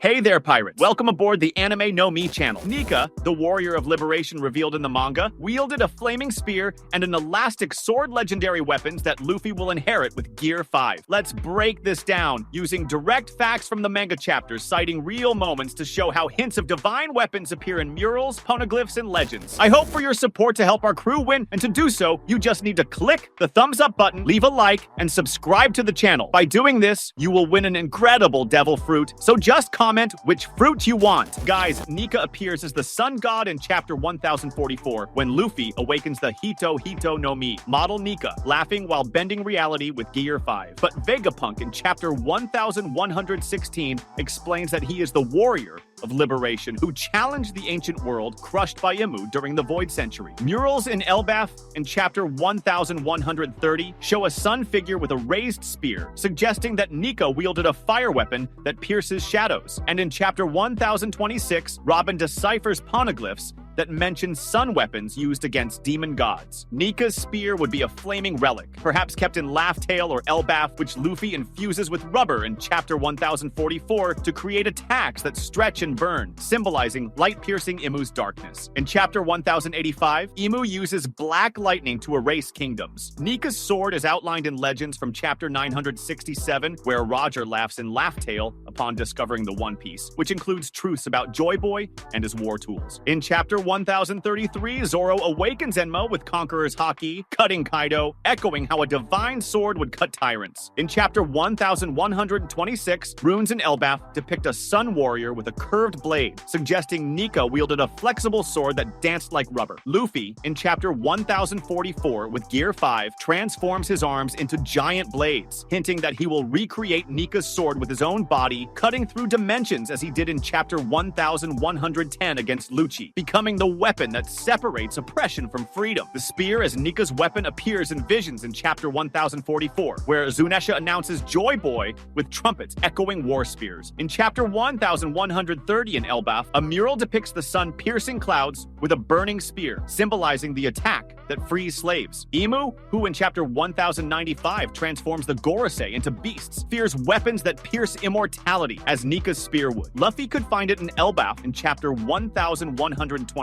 Hey there, pirates! Welcome aboard the Anime No Mi channel. Nika, the warrior of liberation revealed in the manga, wielded a flaming spear and an elastic sword, legendary weapons that Luffy will inherit with Gear 5. Let's break this down using direct facts from the manga chapters, citing real moments to show how hints of divine weapons appear in murals, poneglyphs, and legends. I hope for your support to help our crew win, and to do so, you just need to click the thumbs up button, leave a like, and subscribe to the channel. By doing this, you will win an incredible devil fruit, so just comment which fruit you want. Guys, Nika appears as the sun god in chapter 1044 when Luffy awakens the Hito no Mi, model Nika, laughing while bending reality with Gear 5. But Vegapunk in chapter 1116 explains that he is the warrior of liberation who challenged the ancient world crushed by Imu during the Void Century. Murals in Elbaf in chapter 1130 show a sun figure with a raised spear, suggesting that Nika wielded a fire weapon that pierces shadows. And in chapter 1026, Robin deciphers poneglyphs that mention sun weapons used against demon gods. Nika's spear would be a flaming relic, perhaps kept in Laugh Tale or Elbaf, which Luffy infuses with rubber in chapter 1044 to create attacks that stretch and burn, symbolizing light-piercing Imu's darkness. In chapter 1085, Imu uses black lightning to erase kingdoms. Nika's sword is outlined in legends from chapter 967, where Roger laughs in Laugh Tale upon discovering the One Piece, which includes truths about Joy Boy and his war tools. In chapter 1033, Zoro awakens Enma with Conqueror's Haki, cutting Kaido, echoing how a divine sword would cut tyrants. In chapter 1126, runes in Elbaf depict a sun warrior with a curved blade, suggesting Nika wielded a flexible sword that danced like rubber. Luffy, in chapter 1044 with Gear 5, transforms his arms into giant blades, hinting that he will recreate Nika's sword with his own body, cutting through dimensions as he did in chapter 1110 against Lucci, becoming the weapon that separates oppression from freedom. The spear as Nika's weapon appears in visions in chapter 1044, where Zunesha announces Joy Boy with trumpets echoing war spears. In chapter 1130 in Elbaf, a mural depicts the sun piercing clouds with a burning spear, symbolizing the attack that frees slaves. Imu, who in chapter 1095 transforms the Gorosei into beasts, fears weapons that pierce immortality, as Nika's spear would. Luffy could find it in Elbaf in chapter 1126,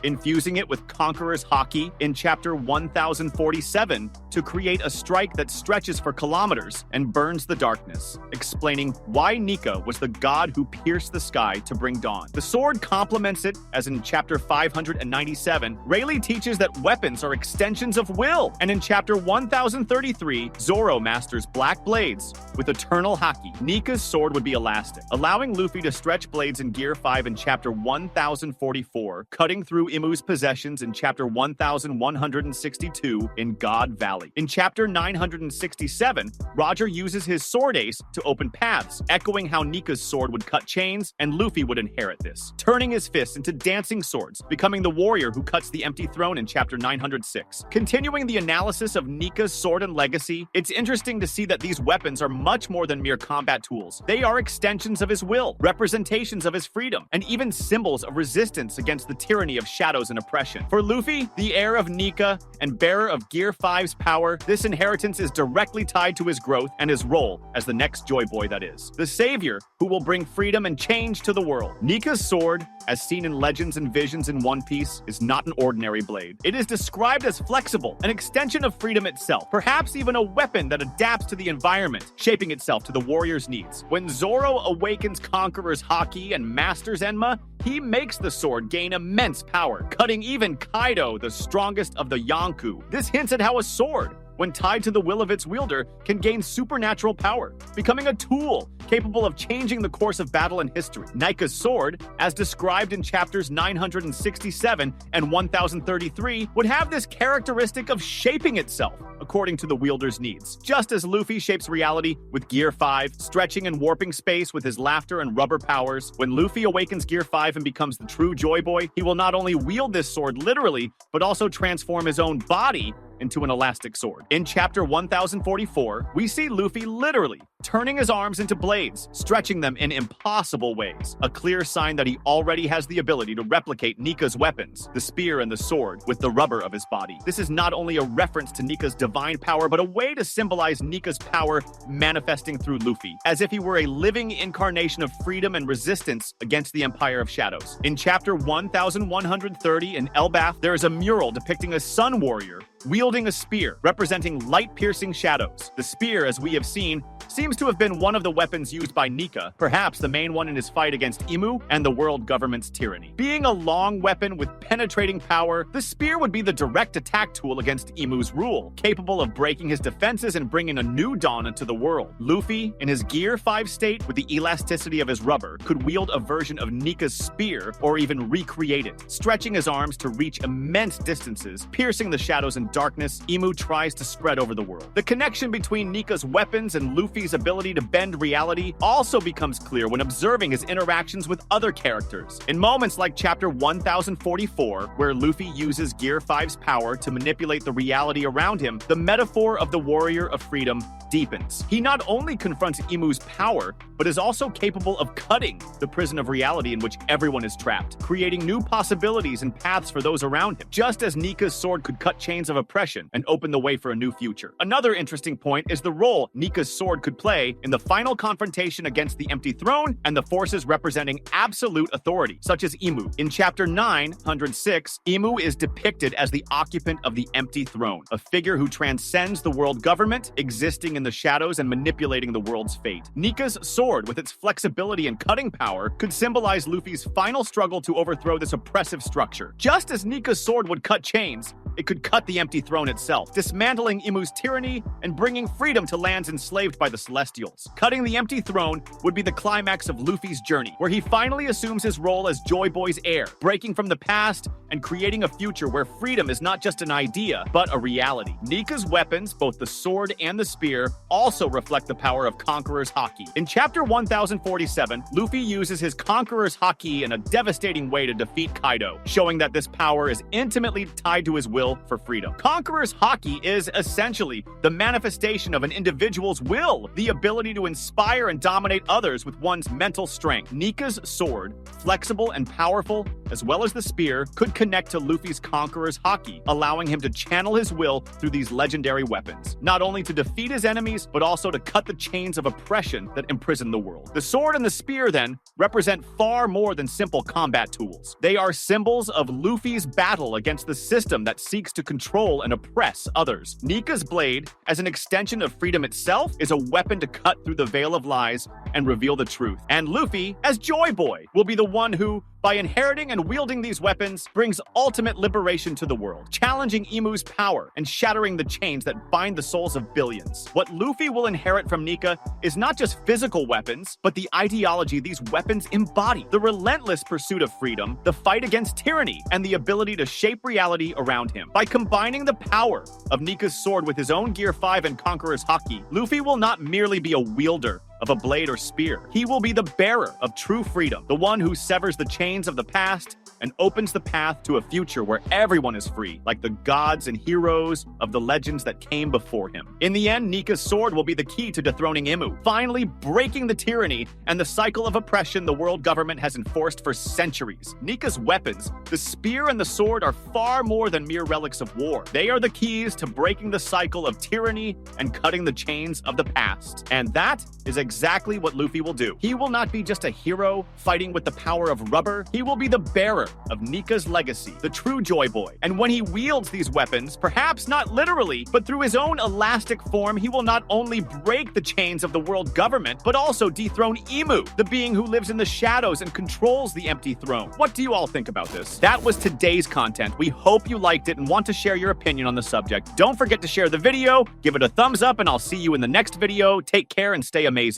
infusing it with Conqueror's Haki in chapter 1047 to create a strike that stretches for kilometers and burns the darkness, explaining why Nika was the god who pierced the sky to bring dawn. The sword complements it, as in chapter 597, Rayleigh teaches that weapons are extensions of will, and in chapter 1033, Zoro masters black blades with eternal Haki. Nika's sword would be elastic, allowing Luffy to stretch blades in Gear 5 in chapter 1044, cutting through Imu's possessions in chapter 1162 in God Valley. In chapter 967, Roger uses his sword ace to open paths, echoing how Nika's sword would cut chains, and Luffy would inherit this, turning his fists into dancing swords, becoming the warrior who cuts the empty throne in chapter 906. Continuing the analysis of Nika's sword and legacy, it's interesting to see that these weapons are much more than mere combat tools. They are extensions of his will, representations of his freedom, and even symbols of resistance against the tyranny of shadows and oppression. For Luffy, the heir of Nika and bearer of Gear 5's power, this inheritance is directly tied to his growth and his role as the next Joy Boy that is. The savior who will bring freedom and change to the world. Nika's sword, as seen in legends and visions in One Piece, is not an ordinary blade. It is described as flexible, an extension of freedom itself, perhaps even a weapon that adapts to the environment, shaping itself to the warrior's needs. When Zoro awakens Conqueror's Haki and masters Enma, he makes the sword gain immense power, cutting even Kaido, the strongest of the Yonkou. This hints at how a sword, when tied to the will of its wielder, can gain supernatural power, becoming a tool capable of changing the course of battle and history. Nika's sword, as described in chapters 967 and 1033, would have this characteristic of shaping itself according to the wielder's needs. Just as Luffy shapes reality with Gear 5, stretching and warping space with his laughter and rubber powers, when Luffy awakens Gear 5 and becomes the true Joy Boy, he will not only wield this sword literally, but also transform his own body into an elastic sword. In chapter 1044, we see Luffy literally turning his arms into blades blades, stretching them in impossible ways. A clear sign that he already has the ability to replicate Nika's weapons, the spear and the sword, with the rubber of his body. This is not only a reference to Nika's divine power, but a way to symbolize Nika's power manifesting through Luffy, as if he were a living incarnation of freedom and resistance against the Empire of Shadows. In chapter 1130 in Elbaf, there is a mural depicting a sun warrior wielding a spear, representing light-piercing shadows. The spear, as we have seen, seems to have been one of the weapons used by Nika, perhaps the main one in his fight against Imu and the world government's tyranny. Being a long weapon with penetrating power, the spear would be the direct attack tool against Imu's rule, capable of breaking his defenses and bringing a new dawn into the world. Luffy, in his Gear 5 state with the elasticity of his rubber, could wield a version of Nika's spear or even recreate it. Stretching his arms to reach immense distances, piercing the shadows and darkness, Imu tries to spread over the world. The connection between Nika's weapons and Luffy's ability to bend reality also becomes clear when observing his interactions with other characters. In moments like chapter 1044, where Luffy uses Gear 5's power to manipulate the reality around him, the metaphor of the warrior of freedom deepens. He not only confronts Imu's power, but is also capable of cutting the prison of reality in which everyone is trapped, creating new possibilities and paths for those around him, just as Nika's sword could cut chains of oppression and open the way for a new future. Another interesting point is the role Nika's sword could play in the final confrontation against the Empty Throne and the forces representing absolute authority, such as Imu. In chapter 906, Imu is depicted as the occupant of the Empty Throne, a figure who transcends the world government, existing in the shadows and manipulating the world's fate. Nika's sword, with its flexibility and cutting power, could symbolize Luffy's final struggle to overthrow this oppressive structure. Just as Nika's sword would cut chains, it could cut the Empty Throne itself, dismantling Imu's tyranny and bringing freedom to lands enslaved by the Celestials. Cutting the Empty Throne would be the climax of Luffy's journey, where he finally assumes his role as Joy Boy's heir, breaking from the past and creating a future where freedom is not just an idea, but a reality. Nika's weapons, both the sword and the spear, also reflect the power of Conqueror's Haki. In chapter 1047, Luffy uses his Conqueror's Haki in a devastating way to defeat Kaido, showing that this power is intimately tied to his will for freedom. Conqueror's Haki is essentially the manifestation of an individual's will, the ability to inspire and dominate others with one's mental strength. Nika's sword, flexible and powerful, as well as the spear, could connect to Luffy's Conqueror's Haki, allowing him to channel his will through these legendary weapons, not only to defeat his enemies, but also to cut the chains of oppression that imprison the world. The sword and the spear, then, represent far more than simple combat tools. They are symbols of Luffy's battle against the system that seeks to control and oppress others. Nika's blade, as an extension of freedom itself, is a weapon to cut through the veil of lies and reveal the truth. And Luffy, as Joy Boy, will be the one who, by inheriting and wielding these weapons, brings ultimate liberation to the world, challenging Imu's power and shattering the chains that bind the souls of billions. What Luffy will inherit from Nika is not just physical weapons, but the ideology these weapons embody: the relentless pursuit of freedom, the fight against tyranny, and the ability to shape reality around him. By combining the power of Nika's sword with his own Gear 5 and Conqueror's Haki, Luffy will not merely be a wielder of a blade or spear. He will be the bearer of true freedom, the one who severs the chains of the past and opens the path to a future where everyone is free, like the gods and heroes of the legends that came before him. In the end, Nika's sword will be the key to dethroning Imu, finally breaking the tyranny and the cycle of oppression the world government has enforced for centuries. Nika's weapons, the spear and the sword, are far more than mere relics of war. They are the keys to breaking the cycle of tyranny and cutting the chains of the past. And that is exactly what Luffy will do. He will not be just a hero fighting with the power of rubber. He will be the bearer of Nika's legacy, the true Joy Boy. And when he wields these weapons, perhaps not literally, but through his own elastic form, he will not only break the chains of the world government, but also dethrone Imu, the being who lives in the shadows and controls the Empty Throne. What do you all think about this? That was today's content. We hope you liked it and want to share your opinion on the subject. Don't forget to share the video, give it a thumbs up, and I'll see you in the next video. Take care and stay amazing.